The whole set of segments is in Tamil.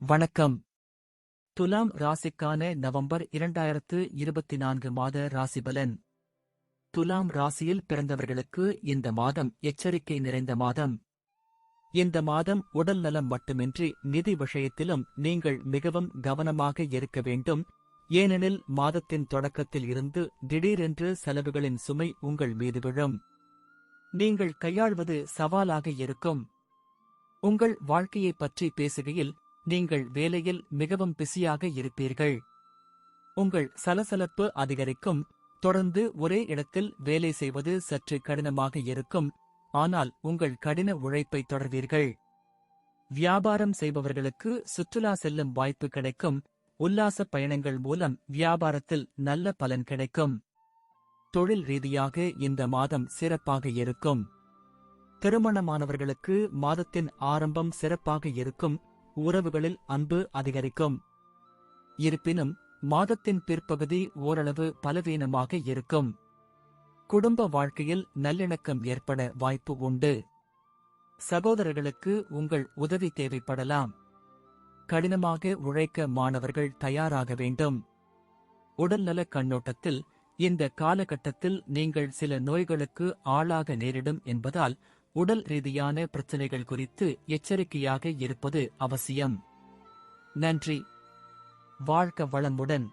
வணக்கம். துலாம் ராசிக்கான நவம்பர் 2024 மாத ராசிபலன். துலாம் ராசியில் பிறந்தவர்களுக்கு இந்த மாதம் எச்சரிக்கை நிறைந்த மாதம். இந்த மாதம் உடல் நலம் மட்டுமின்றி நிதி விஷயத்திலும் நீங்கள் மிகவும் கவனமாக இருக்க வேண்டும். ஏனெனில் மாதத்தின் தொடக்கத்தில் இருந்து திடீரென்று செலவுகளின் சுமை உங்கள் மீது விழும். நீங்கள் கையாள்வது சவாலாக இருக்கும். உங்கள் வாழ்க்கையைப் பற்றி பேசுகையில் நீங்கள் வேலையில் மிகவும் பிஸியாக இருப்பீர்கள். உங்கள் சலசலப்பு அதிகரிக்கும். தொடர்ந்து ஒரே இடத்தில் வேலை செய்வது சற்று கடினமாக இருக்கும். ஆனால் உங்கள் கடின உழைப்பை தொடர்வீர்கள். வியாபாரம் செய்பவர்களுக்கு சுற்றுலா செல்லும் வாய்ப்பு கிடைக்கும். உல்லாச பயணங்கள் மூலம் வியாபாரத்தில் நல்ல பலன் கிடைக்கும். தொழில் ரீதியாக இந்த மாதம் சிறப்பாக இருக்கும். திருமணமானவர்களுக்கு மாதத்தின் ஆரம்பம் சிறப்பாக இருக்கும். உறவுகளில் அன்பு அதிகரிக்கும். இருப்பினும் மாதத்தின் பிற்பகுதி ஓரளவு பலவீனமாக இருக்கும். குடும்ப வாழ்க்கையில் நல்லிணக்கம் ஏற்பட வாய்ப்பு உண்டு. சகோதரர்களுக்கு உங்கள் உதவி தேவைப்படலாம். கடினமாக உழைக்க மாணவர்கள் தயாராக வேண்டும். உடல்நல கண்ணோட்டத்தில் இந்த காலகட்டத்தில் நீங்கள் சில நோய்களுக்கு ஆளாக நேரிடும் என்பதால் உடல் ரீதியான பிரச்சினைகள் குறித்து எச்சரிக்கையாக இருப்பது அவசியம். நன்றி. வாழ்க வளமுடன்.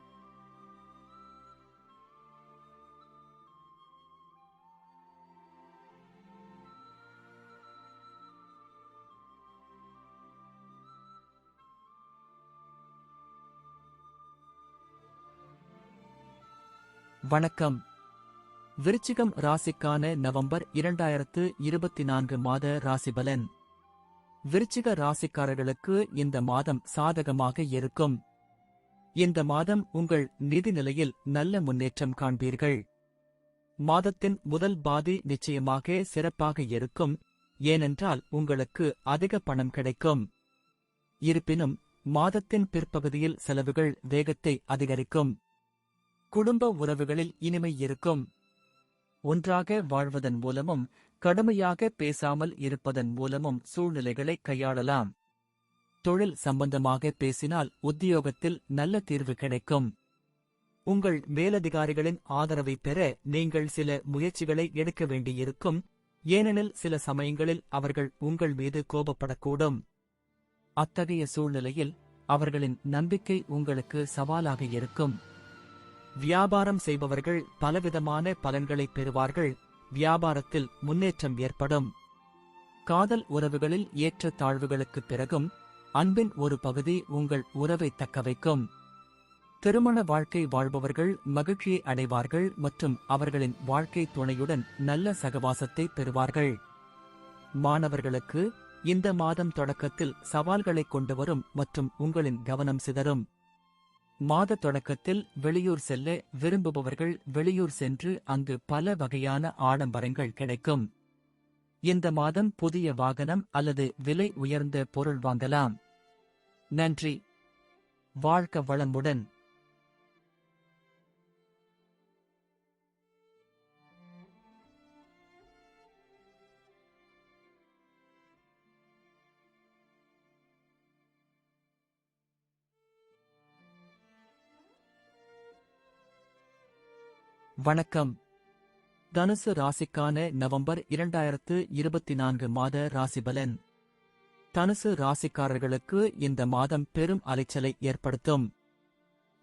வணக்கம். விருச்சிகம் ராசிக்கான நவம்பர் 2024 மாத ராசிபலன். விருச்சிக ராசிக்காரர்களுக்கு இந்த மாதம் சாதகமாக இருக்கும். இந்த மாதம் உங்கள் நிதி நிலையில் நல்ல முன்னேற்றம் காண்பீர்கள். மாதத்தின் முதல் பாதி நிச்சயமாக சிறப்பாக இருக்கும். ஏனென்றால் உங்களுக்கு அதிக பணம் கிடைக்கும். இருப்பினும் மாதத்தின் பிற்பகுதியில் செலவுகள் வேகத்தை அதிகரிக்கும். குடும்ப உறவுகளில் இனிமை இருக்கும். ஒன்றாக வாழ்வதன் மூலமும் கடுமையாக பேசாமல் இருப்பதன் மூலமும் சூழ்நிலைகளை கையாளலாம். தொழில் சம்பந்தமாக பேசினால் உத்தியோகத்தில் நல்ல தீர்வு கிடைக்கும். உங்கள் மேலதிகாரிகளின் ஆதரவை பெற நீங்கள் சில முயற்சிகளை எடுக்க வேண்டியிருக்கும். ஏனெனில் சில சமயங்களில் அவர்கள் உங்கள் மீது கோபப்படக்கூடும். அத்தகைய சூழ்நிலையில் அவர்களின் நம்பிக்கை உங்களுக்கு சவாலாக இருக்கும். வியாபாரம் செய்பவர்கள் பலவிதமான பலன்களை பெறுவார்கள். வியாபாரத்தில் முன்னேற்றம் ஏற்படும். காதல் உறவுகளில் ஏற்ற தாழ்வுகளுக்குப் பிறகும் அன்பின் ஒரு பகுதி உங்கள் உறவை தக்கவைக்கும். திருமண வாழ்க்கை வாழ்பவர்கள் மகிழ்ச்சியை அடைவார்கள் மற்றும் அவர்களின் வாழ்க்கை துணையுடன் நல்ல சகவாசத்தை பெறுவார்கள். மாணவர்களுக்கு இந்த மாதம் தொடக்கத்தில் சவால்களை கொண்டு வரும் மற்றும் உங்களின் கவனம் சிதறும். மாத தொடக்கத்தில் வெளியூர் செல்ல விரும்புபவர்கள் வெளியூர் சென்று அங்கு பல வகையான ஆடம்பரங்கள் கிடைக்கும். இந்த மாதம் புதிய வாகனம் அல்லது விலை உயர்ந்த பொருள் வாங்கலாம். நன்றி. வாழ்க வளமுடன். வணக்கம். தனுசு ராசிக்கான நவம்பர் 2024 மாத ராசிபலன். தனுசு ராசிக்காரர்களுக்கு இந்த மாதம் பெரும் அலைச்சலை ஏற்படுத்தும்.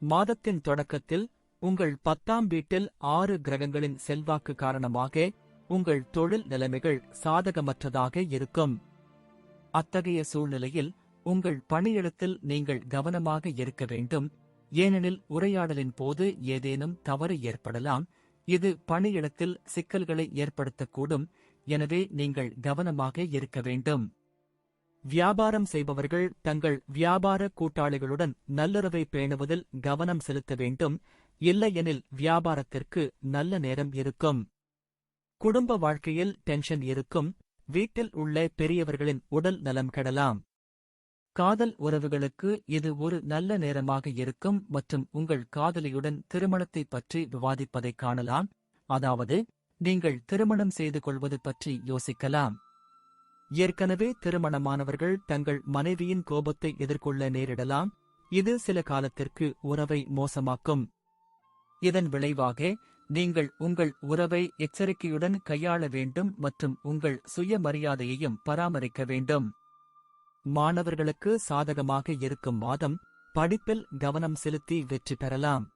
மாதத்தின் தொடக்கத்தில் உங்கள் 10ஆம் வீட்டில் 6 கிரகங்களின் செல்வாக்கு காரணமாக உங்கள் தொழில் நிலைமைகள் சாதகமற்றதாக இருக்கும். அத்தகைய சூழ்நிலையில் உங்கள் பணியிடத்தில் நீங்கள் கவனமாக இருக்க வேண்டும். ஏனெனில் உரையாடலின் போது ஏதேனும் தவறு ஏற்படலாம். இது பணியிடத்தில் சிக்கல்களை ஏற்படுத்தக்கூடும். எனவே நீங்கள் கவனமாக இருக்க வேண்டும். வியாபாரம் செய்பவர்கள் தங்கள் வியாபார கூட்டாளிகளுடன் நல்லுறவை பேணுவதில் கவனம் செலுத்த வேண்டும். இல்லையெனில் வியாபாரத்திற்கு நல்ல நேரம் இருக்கும். குடும்ப வாழ்க்கையில் டென்ஷன் இருக்கும். வீட்டில் உள்ள பெரியவர்களின் உடல் நலம் கெடலாம். காதல் உறவுகளுக்கு இது ஒரு நல்ல நேரமாக இருக்கும் மற்றும் உங்கள் காதலியுடன் திருமணத்தை பற்றி விவாதிப்பதை காணலாம். அதாவது நீங்கள் திருமணம் செய்து கொள்வது பற்றி யோசிக்கலாம். ஏற்கனவே திருமணமானவர்கள் தங்கள் மனைவியின் கோபத்தை எதிர்கொள்ள நேரிடலாம், இது சில காலத்திற்கு உறவை மோசமாக்கும். இதன் விளைவாக நீங்கள் உங்கள் உறவை எச்சரிக்கையுடன் கையாள வேண்டும் மற்றும் உங்கள் சுயமரியாதையையும் பராமரிக்க வேண்டும். மாணவர்களுக்கு சாதகமாக இருக்கும் மாதம், படிப்பில் கவனம் செலுத்தி வெற்றி பெறலாம்.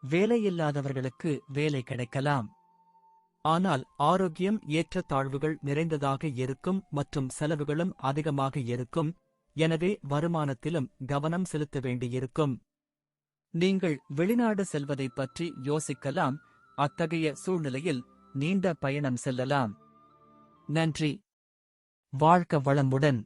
வேலையில்லாதவர்களுக்கு வேலை கிடைக்கலாம். ஆனால் ஆரோக்கியம் ஏற்றத்தாழ்வுகள் நிறைந்ததாக இருக்கும் மற்றும் செலவுகளும் அதிகமாக இருக்கும், எனவே வருமானத்திலும் கவனம் செலுத்த வேண்டியிருக்கும். நீங்கள் வெளிநாடு செல்வதைப் பற்றி யோசிக்கலாம், அத்தகைய சூழ்நிலையில் நீண்ட பயணம் செல்லலாம். நன்றி. வாழ்க வளமுடன்.